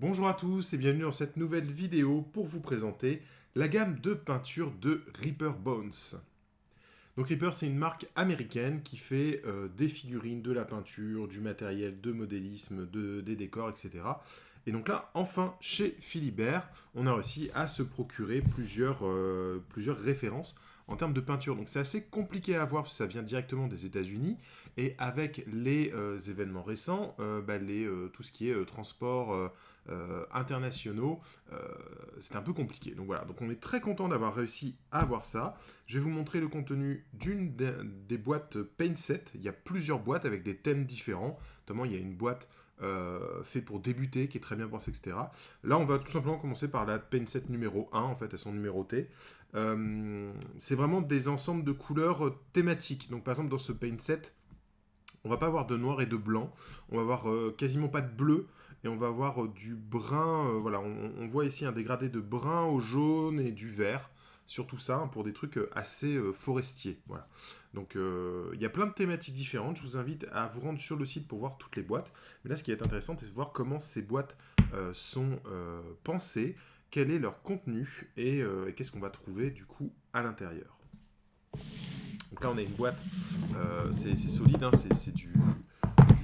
Bonjour à tous et bienvenue dans cette nouvelle vidéo pour vous présenter la gamme de peinture de Reaper Bones. Donc Reaper, c'est une marque américaine qui fait des figurines, de la peinture, du matériel de modélisme, des décors, etc. Et donc là, enfin, chez Philibert, on a réussi à se procurer plusieurs références en termes de peinture. Donc c'est assez compliqué à avoir parce que ça vient directement des États-Unis. Et avec les événements récents, tout ce qui est transport internationaux, c'est un peu compliqué. Donc voilà, donc on est très content d'avoir réussi à avoir ça. Je vais vous montrer le contenu d'une des boîtes Paint Set. Il y a plusieurs boîtes avec des thèmes différents. Notamment, il y a une boîte faite pour débuter, qui est très bien pensée, etc. Là, on va tout simplement commencer par la Paint Set numéro 1, en fait, elles sont numérotées. C'est vraiment des ensembles de couleurs thématiques. Donc, par exemple, dans ce Paint Set, on va pas avoir de noir et de blanc, on va avoir quasiment pas de bleu, et on va avoir du brun, voilà, on voit ici un dégradé de brun au jaune et du vert, sur tout ça, hein, pour des trucs assez forestiers, voilà. Donc il y a plein de thématiques différentes, je vous invite à vous rendre sur le site pour voir toutes les boîtes, mais là ce qui est intéressant, c'est de voir comment ces boîtes sont pensées, quel est leur contenu, et qu'est-ce qu'on va trouver du coup à l'intérieur. Donc là on a une boîte, c'est solide, hein, c'est du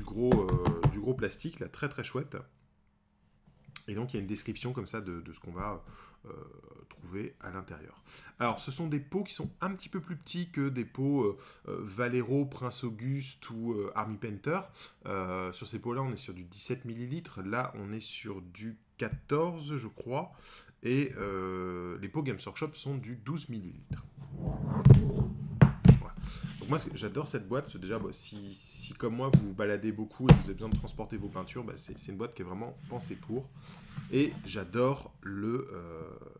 gros plastique, là, très très chouette. Et donc il y a une description comme ça de ce qu'on va trouver à l'intérieur. Alors ce sont des pots qui sont un petit peu plus petits que des pots Valero, Prince Auguste ou Army Painter. Sur ces pots-là, on est sur du 17 millilitres. Là, on est sur du 14, je crois. Et les pots Games Workshop sont du 12 millilitres. Voilà. Donc moi, j'adore cette boîte. Parce que déjà, si comme moi, vous vous baladez beaucoup et que vous avez besoin de transporter vos peintures, c'est une boîte qui est vraiment pensée pour. Et j'adore le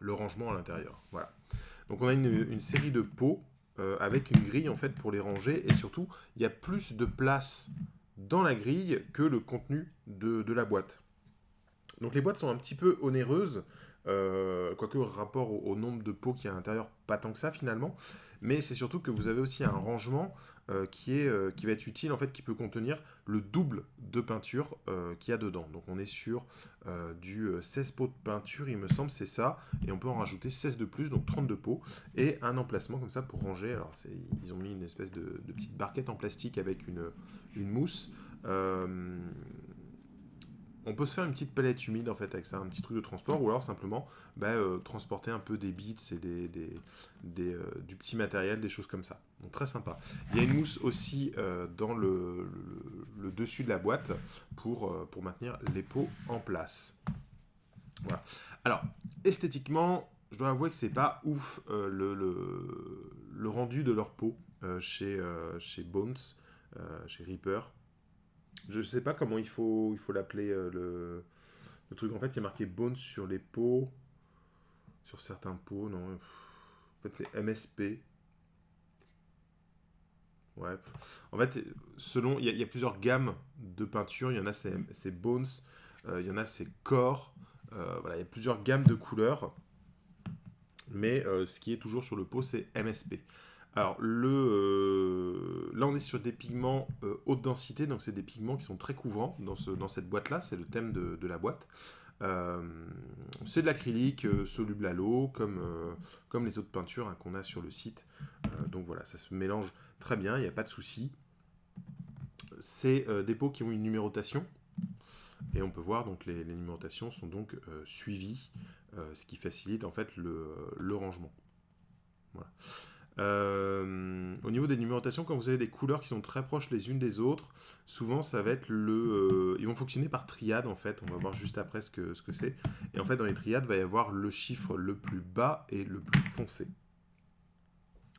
rangement à l'intérieur. Voilà. Donc on a une série de pots avec une grille en fait pour les ranger. Et surtout, il y a plus de place dans la grille que le contenu de la boîte. Donc les boîtes sont un petit peu onéreuses, quoique rapport au nombre de pots qu'il y a à l'intérieur, pas tant que ça finalement, mais c'est surtout que vous avez aussi un rangement qui va être utile, en fait, qui peut contenir le double de peinture qu'il y a dedans. Donc on est sur du 16 pots de peinture, il me semble, c'est ça, et on peut en rajouter 16 de plus, donc 32 pots, et un emplacement comme ça pour ranger. Alors ils ont mis une espèce de petite barquette en plastique avec une mousse. On peut se faire une petite palette humide en fait avec ça, un petit truc de transport, ou alors simplement transporter un peu des bits et du petit matériel, des choses comme ça. Donc très sympa. Il y a une mousse aussi dans le dessus de la boîte pour maintenir les pots en place. Voilà. Alors, esthétiquement, je dois avouer que c'est pas ouf le rendu de leur peau chez Bones, chez Reaper. Je sais pas comment il faut l'appeler le truc. En fait, il y a marqué Bones sur les pots, sur certains pots. Non, en fait, c'est MSP. Ouais. En fait, selon, il y a plusieurs gammes de peinture. Il y en a, c'est Bones. Il y en a, c'est Core. Voilà, il y a plusieurs gammes de couleurs. Mais ce qui est toujours sur le pot, c'est MSP. Alors, là, on est sur des pigments haute densité, donc c'est des pigments qui sont très couvrants dans cette boîte-là, c'est le thème de la boîte. C'est de l'acrylique soluble à l'eau, comme les autres peintures hein, qu'on a sur le site. Donc voilà, ça se mélange très bien, il n'y a pas de souci. C'est des pots qui ont une numérotation, et on peut voir donc les numérotations sont donc suivies, ce qui facilite en fait le rangement. Voilà. Au niveau des numérotations, quand vous avez des couleurs qui sont très proches les unes des autres, souvent ça va être ils vont fonctionner par triade en fait. On va voir juste après ce que c'est. Et en fait, dans les triades, il va y avoir le chiffre le plus bas et le plus foncé.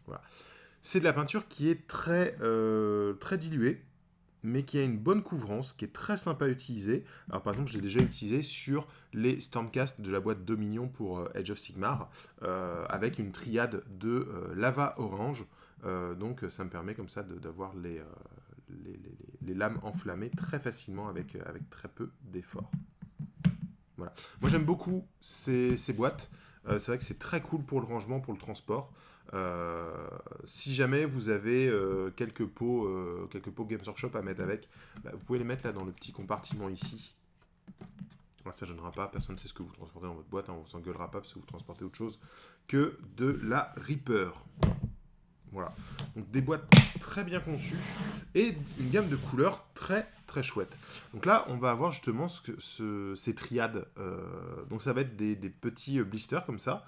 Voilà. C'est de la peinture qui est très diluée, mais qui a une bonne couvrance, qui est très sympa à utiliser. Alors par exemple, je l'ai déjà utilisé sur les Stormcast de la boîte Dominion pour Age of Sigmar, avec une triade de lava orange. Donc ça me permet comme ça d'avoir les lames enflammées très facilement avec très peu d'effort. Voilà. Moi j'aime beaucoup ces boîtes. C'est vrai que c'est très cool pour le rangement, pour le transport. Si jamais vous avez quelques pots Games Workshop à mettre avec, vous pouvez les mettre là dans le petit compartiment ici. Ça ne gênera pas, personne ne sait ce que vous transportez dans votre boîte, hein, on ne s'engueulera pas parce que vous transportez autre chose que de la Reaper. Voilà, donc des boîtes très bien conçues et une gamme de couleurs très très chouette. Donc là, on va avoir justement ces triades. Donc ça va être des petits blisters comme ça.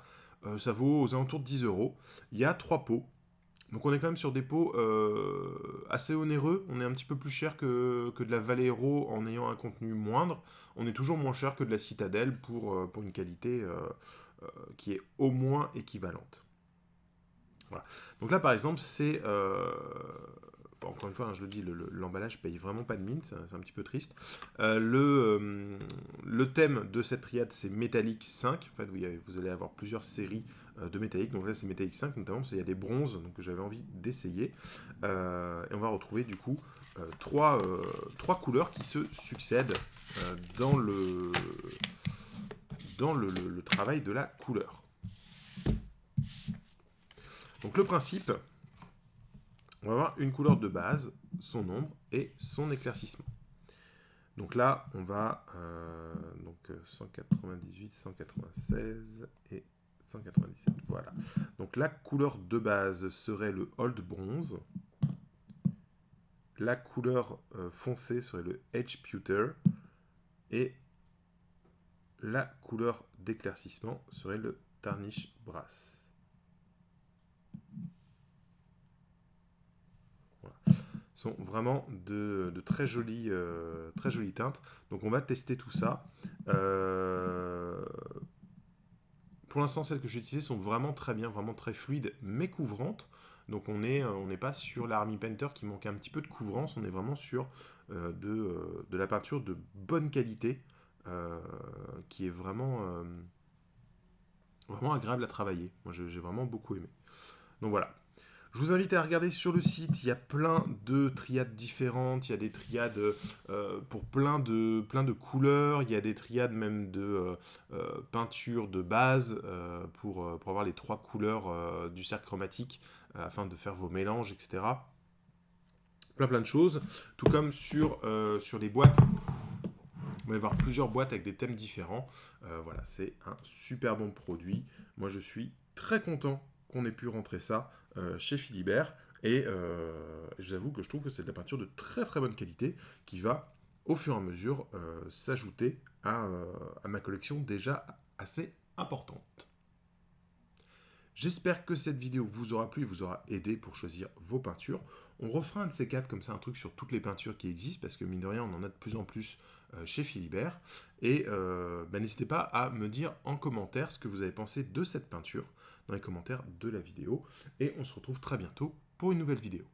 Ça vaut aux alentours de 10 €. Il y a 3 pots. Donc on est quand même sur des pots assez onéreux. On est un petit peu plus cher que de la Valero en ayant un contenu moindre. On est toujours moins cher que de la Citadel pour une qualité qui est au moins équivalente. Voilà. Donc là, par exemple, c'est... encore une fois, hein, je le dis, l'emballage paye vraiment pas de mine, c'est un petit peu triste. Le thème de cette triade, c'est Métallique 5. En fait, vous allez avoir plusieurs séries de métallique. Donc là, c'est Métallique 5, notamment parce qu'il y a des bronzes donc, que j'avais envie d'essayer. Et on va retrouver, du coup, trois couleurs qui se succèdent dans le travail de la couleur. Donc le principe, on va avoir une couleur de base, son ombre et son éclaircissement. Donc là, on va 198, 196 et 197. Voilà. Donc la couleur de base serait le Old Bronze. La couleur foncée serait le Edge Pewter. Et la couleur d'éclaircissement serait le Tarnish Brass. Sont vraiment de très jolies teintes. Donc on va tester tout ça. Pour l'instant, celles que j'ai utilisées sont vraiment très bien, vraiment très fluides, mais couvrantes. Donc on n'est pas sur l'Army Painter qui manque un petit peu de couvrance, on est vraiment sur de la peinture de bonne qualité, qui est vraiment agréable à travailler. Moi j'ai vraiment beaucoup aimé. Donc voilà. Je vous invite à regarder sur le site, il y a plein de triades différentes, il y a des triades pour plein de couleurs, il y a des triades même de peinture de base pour avoir les 3 couleurs du cercle chromatique afin de faire vos mélanges, etc. Plein de choses, tout comme sur les boîtes. Vous va y avoir plusieurs boîtes avec des thèmes différents. Voilà, c'est un super bon produit. Moi, je suis très content qu'on ait pu rentrer ça chez Philibert. Et je vous avoue que je trouve que c'est de la peinture de très très bonne qualité qui va, au fur et à mesure, s'ajouter à ma collection déjà assez importante. J'espère que cette vidéo vous aura plu, vous aura aidé pour choisir vos peintures. On refera un de ces 4 comme ça, un truc sur toutes les peintures qui existent, parce que mine de rien, on en a de plus en plus chez Philibert. Et n'hésitez pas à me dire en commentaire ce que vous avez pensé de cette peinture, dans les commentaires de la vidéo. Et on se retrouve très bientôt pour une nouvelle vidéo.